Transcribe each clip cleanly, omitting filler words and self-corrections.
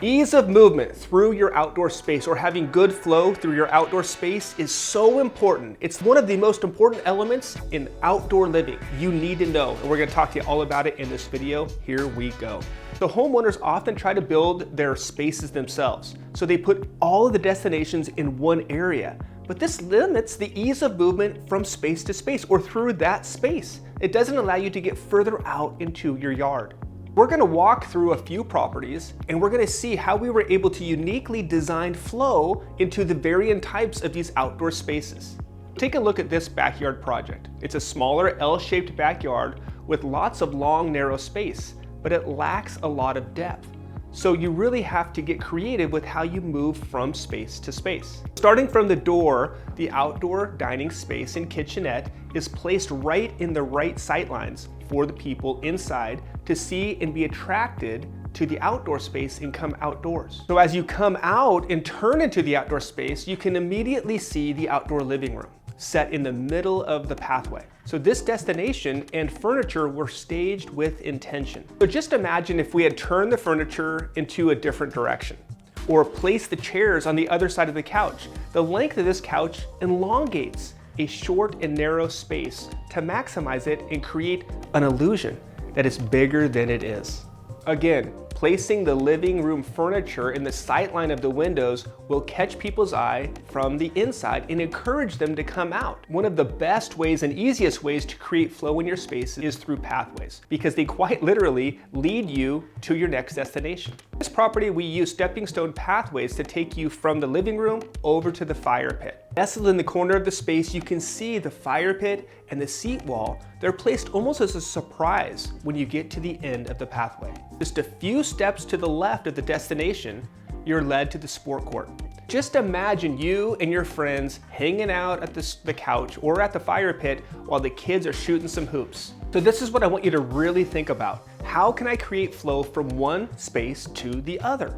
Ease of movement through your outdoor space, or having good flow through your outdoor space, is so important. It's one of the most important elements in outdoor living. You need to know, and we're gonna talk to you all about it in this video. Here we go. So homeowners often try to build their spaces themselves. So they put all of the destinations in one area, but this limits the ease of movement from space to space or through that space. It doesn't allow you to get further out into your yard. We're gonna walk through a few properties and we're gonna see how we were able to uniquely design flow into the varying types of these outdoor spaces. Take a look at this backyard project. It's a smaller L-shaped backyard with lots of long, narrow space, but it lacks a lot of depth. So you really have to get creative with how you move from space to space. Starting from the door, the outdoor dining space and kitchenette is placed right in the right sight lines for the people inside to see and be attracted to the outdoor space and come outdoors. So as you come out and turn into the outdoor space, you can immediately see the outdoor living room set in the middle of the pathway. So this destination and furniture were staged with intention. So just imagine if we had turned the furniture into a different direction, or placed the chairs on the other side of the couch. The length of this couch elongates a short and narrow space to maximize it and create an illusion that is bigger than it is. Again, placing the living room furniture in the sight line of the windows will catch people's eye from the inside and encourage them to come out. One of the best ways and easiest ways to create flow in your space is through pathways, because they quite literally lead you to your next destination. In this property, we use stepping stone pathways to take you from the living room over to the fire pit. Nestled in the corner of the space, you can see the fire pit and the seat wall. They're placed almost as a surprise when you get to the end of the pathway. Just a few steps to the left of the destination, you're led to the sport court. Just imagine you and your friends hanging out at the couch or at the fire pit while the kids are shooting some hoops. So this is what I want you to really think about. How can I create flow from one space to the other?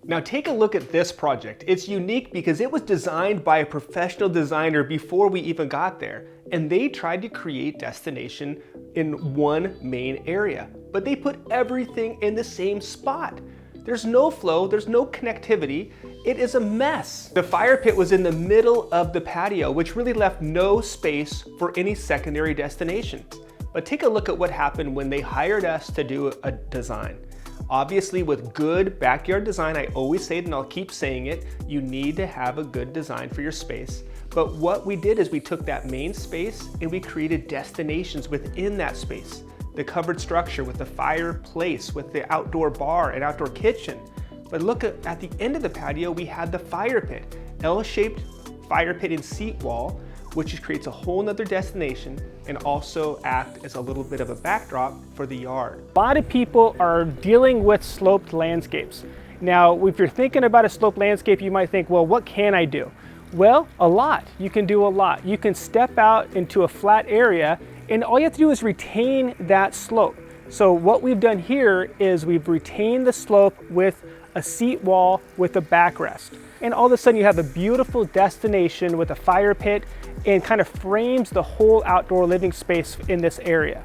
Now take a look at this project. It's unique because it was designed by a professional designer before we even got there, and they tried to create destination in one main area, but they put everything in the same spot. There's no flow, there's no connectivity. It is a mess. The fire pit was in the middle of the patio, which really left no space for any secondary destination. But take a look at what happened when they hired us to do a design. Obviously, with good backyard design, I always say it and I'll keep saying it, you need to have a good design for your space. But what we did is we took that main space and we created destinations within that space. The covered structure with the fireplace, with the outdoor bar and outdoor kitchen. But look at the end of the patio, we had the fire pit, L-shaped fire pit and seat wall, which creates a whole nother destination and also act as a little bit of a backdrop for the yard. A lot of people are dealing with sloped landscapes. Now, if you're thinking about a sloped landscape, you might think, well, what can I do? Well, a lot. You can do a lot. You can step out into a flat area and all you have to do is retain that slope. So what we've done here is we've retained the slope with a seat wall with a backrest. And all of a sudden you have a beautiful destination with a fire pit and kind of frames the whole outdoor living space in this area.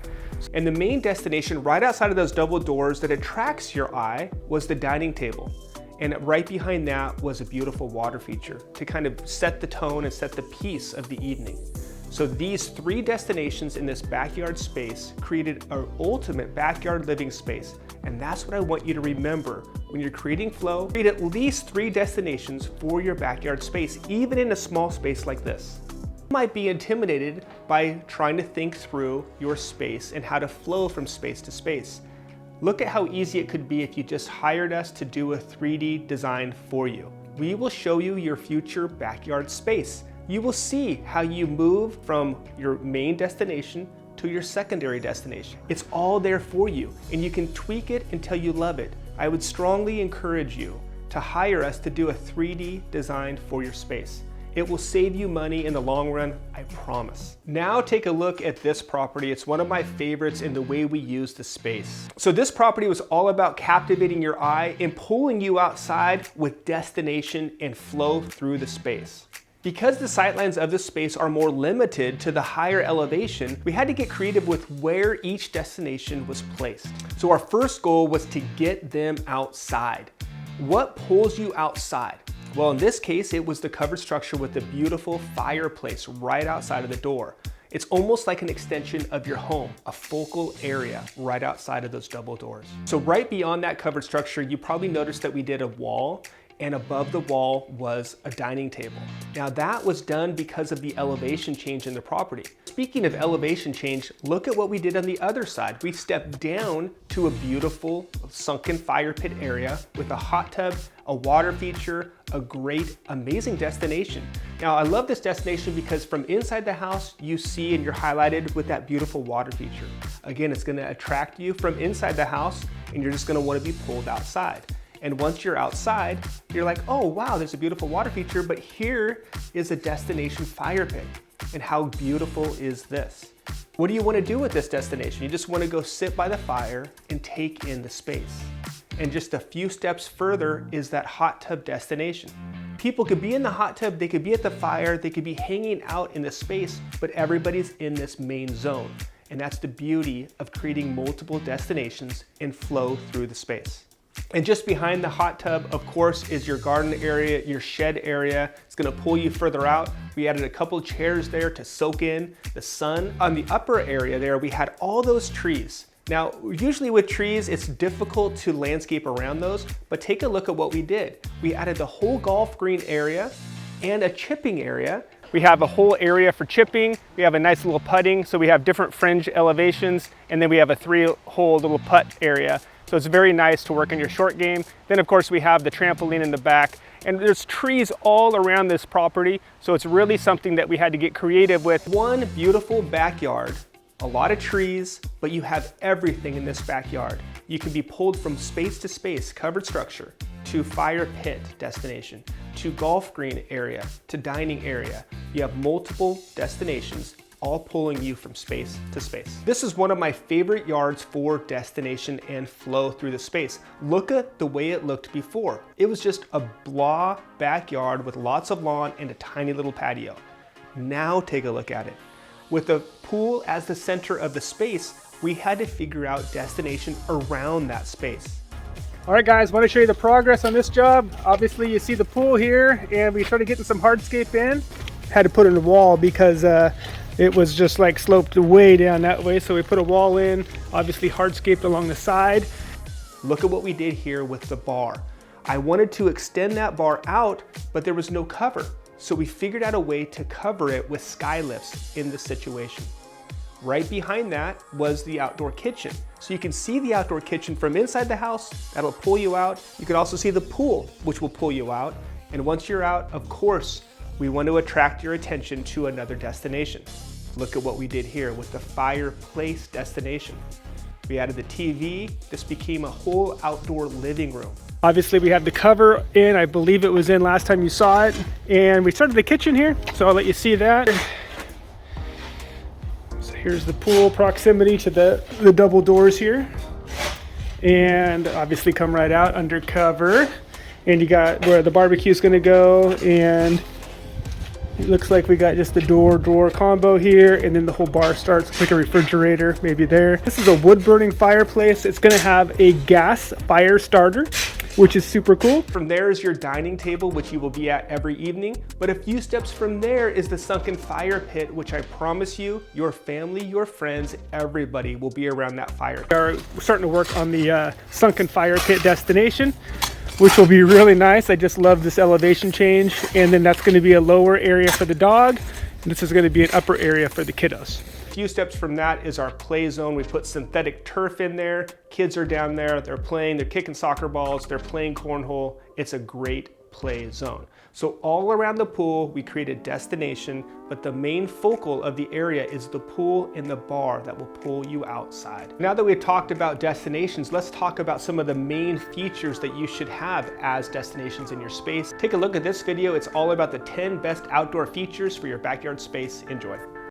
And the main destination right outside of those double doors that attracts your eye was the dining table. And right behind that was a beautiful water feature to kind of set the tone and set the piece of the evening. So these three destinations in this backyard space created an ultimate backyard living space. And that's what I want you to remember when you're creating flow. Create at least 3 destinations for your backyard space, even in a small space like this. You might be intimidated by trying to think through your space and how to flow from space to space. Look at how easy it could be if you just hired us to do a 3D design for you. We will show you your future backyard space. You will see how you move from your main destination to your secondary destination. It's all there for you, and you can tweak it until you love it. I would strongly encourage you to hire us to do a 3D design for your space. It will save you money in the long run, I promise. Now take a look at this property. It's one of my favorites in the way we use the space. So this property was all about captivating your eye and pulling you outside with destination and flow through the space. Because the sightlines of the space are more limited to the higher elevation, we had to get creative with where each destination was placed. So our first goal was to get them outside. What pulls you outside? Well, in this case, it was the covered structure with the beautiful fireplace right outside of the door. It's almost like an extension of your home, a focal area right outside of those double doors. So right beyond that covered structure, you probably noticed that we did a wall, and above the wall was a dining table. Now that was done because of the elevation change in the property. Speaking of elevation change, look at what we did on the other side. We stepped down to a beautiful sunken fire pit area with a hot tub, a water feature, a great, amazing destination. Now I love this destination because from inside the house, you see and you're highlighted with that beautiful water feature. Again, it's gonna attract you from inside the house and you're just gonna wanna be pulled outside. And once you're outside, you're like, oh wow, there's a beautiful water feature, but here is a destination fire pit. And how beautiful is this? What do you want to do with this destination? You just want to go sit by the fire and take in the space. And just a few steps further is that hot tub destination. People could be in the hot tub, they could be at the fire, they could be hanging out in the space, but everybody's in this main zone. And that's the beauty of creating multiple destinations and flow through the space. And just behind the hot tub, of course, is your garden area, your shed area. It's gonna pull you further out. We added a couple chairs there to soak in the sun. On the upper area there, we had all those trees. Now, usually with trees, it's difficult to landscape around those, but take a look at what we did. We added the whole golf green area and a chipping area. We have a whole area for chipping. We have a nice little putting, so we have different fringe elevations, and then we have a 3-hole little putt area. So it's very nice to work in your short game. Then of course we have the trampoline in the back, and there's trees all around this property. So it's really something that we had to get creative with. One beautiful backyard, a lot of trees, but you have everything in this backyard. You can be pulled from space to space, covered structure, to fire pit destination, to golf green area, to dining area. You have multiple destinations, all pulling you from space to space. This is one of my favorite yards for destination and flow through the space. Look at the way it looked before. It was just a blah backyard with lots of lawn and a tiny little patio. Now take a look at it. With the pool as the center of the space, we had to figure out destination around that space. All right guys, want to show you the progress on this job. Obviously you see the pool here, and we started getting some hardscape in. Had to put in a wall because it was just like sloped way down that way. So we put a wall in, obviously hardscaped along the side. Look at what we did here with the bar. I wanted to extend that bar out, but there was no cover. So we figured out a way to cover it with sky lifts in this situation. Right behind that was the outdoor kitchen. So you can see the outdoor kitchen from inside the house, that'll pull you out. You can also see the pool, which will pull you out. And once you're out, of course, we want to attract your attention to another destination. Look at what we did here with the fireplace destination. We added the TV. This became a whole outdoor living room. Obviously we have the cover in, I believe it was in last time you saw it. And we started the kitchen here, so I'll let you see that. So here's the pool proximity to the double doors here. And obviously come right out under cover. And you got where the barbecue is gonna go, and it looks like we got just the door combo here, and then the whole bar starts like a refrigerator maybe there. This is a wood burning fireplace. It's gonna have a gas fire starter, which is super cool. From there is your dining table, which you will be at every evening. But a few steps from there is the sunken fire pit, which I promise you, your family, your friends, everybody will be around that fire. We're starting to work on the sunken fire pit destination, which will be really nice. I just love this elevation change. And then that's gonna be a lower area for the dog. And this is gonna be an upper area for the kiddos. A few steps from that is our play zone. We put synthetic turf in there. Kids are down there, they're playing, they're kicking soccer balls, they're playing cornhole. It's a great play zone. So all around the pool, we created destination, but the main focal of the area is the pool and the bar that will pull you outside. Now that we've talked about destinations, let's talk about some of the main features that you should have as destinations in your space. Take a look at this video. It's all about the 10 best outdoor features for your backyard space. Enjoy.